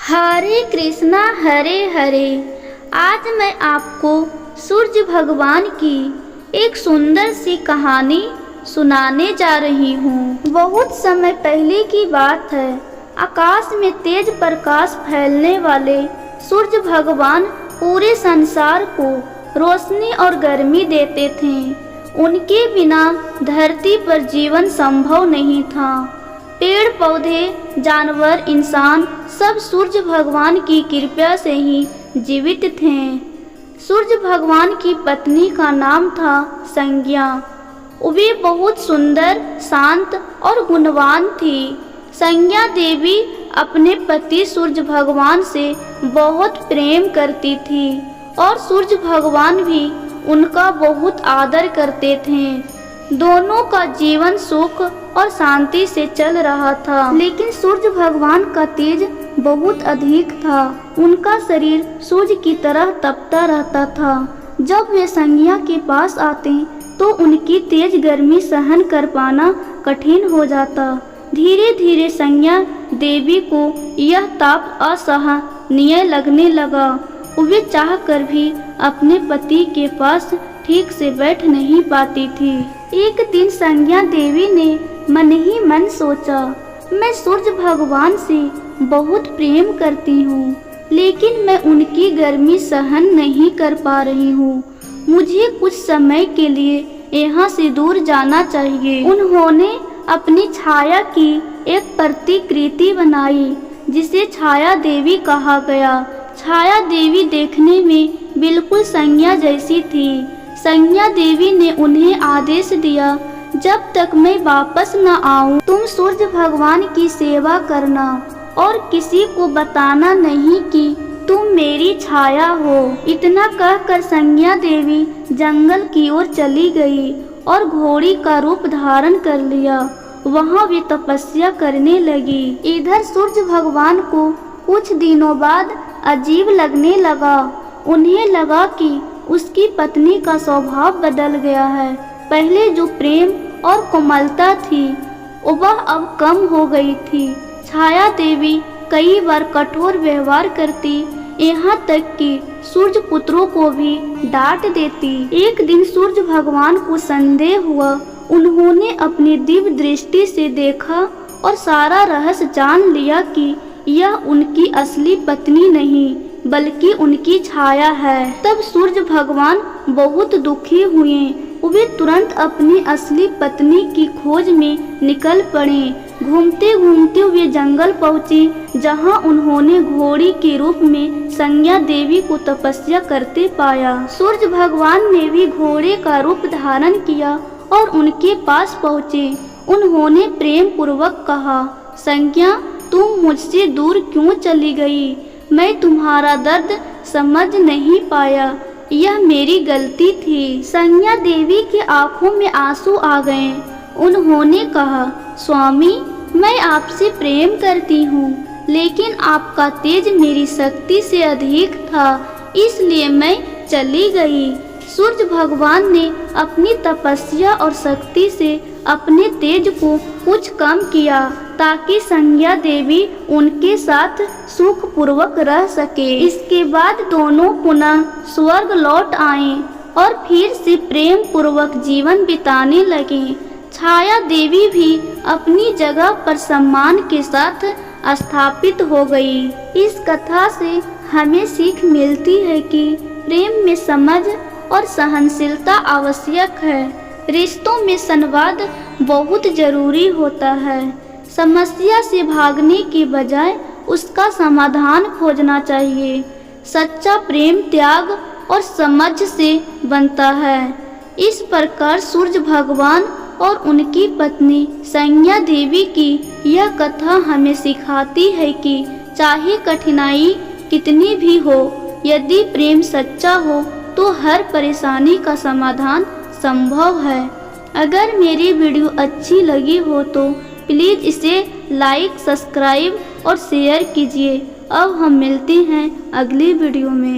हरे कृष्णा हरे हरे। आज मैं आपको सूर्य भगवान की एक सुंदर सी कहानी सुनाने जा रही हूँ। बहुत समय पहले की बात है। आकाश में तेज प्रकाश फैलने वाले सूर्य भगवान पूरे संसार को रोशनी और गर्मी देते थे। उनके बिना धरती पर जीवन संभव नहीं था। पेड़ पौधे, जानवर, इंसान सब सूर्य भगवान की कृपा से ही जीवित थे। सूर्य भगवान की पत्नी का नाम था संज्ञा। वे बहुत सुंदर, शांत और गुणवान थी। संज्ञा देवी अपने पति सूर्य भगवान से बहुत प्रेम करती थी और सूर्य भगवान भी उनका बहुत आदर करते थे। दोनों का जीवन सुख और शांति से चल रहा था। लेकिन सूर्य भगवान का तेज बहुत अधिक था। उनका शरीर सूर्य की तरह तपता रहता था। जब वे संज्ञा के पास आते तो उनकी तेज गर्मी सहन कर पाना कठिन हो जाता। धीरे धीरे संज्ञा देवी को यह ताप असहनीय लगने लगा। वे चाह कर भी अपने पति के पास ठीक से बैठ नहीं पाती थी। एक दिन संज्ञा देवी ने मन ही मन सोचा, मैं सूर्य भगवान से बहुत प्रेम करती हूँ, लेकिन मैं उनकी गर्मी सहन नहीं कर पा रही हूँ। मुझे कुछ समय के लिए यहाँ से दूर जाना चाहिए। उन्होंने अपनी छाया की एक प्रतिकृति बनाई जिसे छाया देवी कहा गया। छाया देवी देखने में बिल्कुल संज्ञा जैसी थी। संज्ञा देवी ने उन्हें आदेश दिया, जब तक मैं वापस न आऊं तुम सूर्य भगवान की सेवा करना और किसी को बताना नहीं कि तुम मेरी छाया हो। इतना कहकर संज्ञा देवी जंगल की ओर चली गई और घोड़ी का रूप धारण कर लिया। वहां वे तपस्या करने लगी। इधर सूर्य भगवान को कुछ दिनों बाद अजीब लगने लगा। उन्हें लगा कि उसकी पत्नी का स्वभाव बदल गया है। पहले जो प्रेम और कोमलता थी वह अब कम हो गई थी। छाया देवी कई बार कठोर व्यवहार करती, यहाँ तक कि सूर्य पुत्रों को भी डांट देती। एक दिन सूर्य भगवान को संदेह हुआ। उन्होंने अपनी दिव्य दृष्टि से देखा और सारा रहस्य जान लिया कि यह उनकी असली पत्नी नहीं बल्कि उनकी छाया है। तब सूर्य भगवान बहुत दुखी हुए। वे तुरंत अपनी असली पत्नी की खोज में निकल पड़े। घूमते घूमते वे जंगल पहुँचे, जहां उन्होंने घोड़ी के रूप में संज्ञा देवी को तपस्या करते पाया। सूर्य भगवान ने भी घोड़े का रूप धारण किया और उनके पास पहुँचे। उन्होंने प्रेम पूर्वक कहा, संज्ञा तुम मुझसे दूर क्यों चली गई? मैं तुम्हारा दर्द समझ नहीं पाया, यह मेरी गलती थी। संज्ञा देवी के आंखों में आंसू आ गए। उन्होंने कहा, स्वामी मैं आपसे प्रेम करती हूँ, लेकिन आपका तेज मेरी शक्ति से अधिक था, इसलिए मैं चली गई। सूर्य भगवान ने अपनी तपस्या और शक्ति से अपने तेज को कुछ कम किया ताकि संज्ञा देवी उनके साथ सुख पूर्वक रह सके। इसके बाद दोनों पुनः स्वर्ग लौट आए और फिर से प्रेम पूर्वक जीवन बिताने लगे। छाया देवी भी अपनी जगह पर सम्मान के साथ स्थापित हो गई। इस कथा से हमें सीख मिलती है कि प्रेम में समझ और सहनशीलता आवश्यक है। रिश्तों में संवाद बहुत जरूरी होता है। समस्या से भागने के बजाय उसका समाधान खोजना चाहिए। सच्चा प्रेम त्याग और समझ से बनता है। इस प्रकार सूर्य भगवान और उनकी पत्नी संज्ञा देवी की यह कथा हमें सिखाती है कि चाहे कठिनाई कितनी भी हो, यदि प्रेम सच्चा हो तो हर परेशानी का समाधान संभव है। अगर मेरी वीडियो अच्छी लगी हो तो प्लीज़ इसे लाइक, सब्सक्राइब और शेयर कीजिए। अब हम मिलते हैं अगली वीडियो में।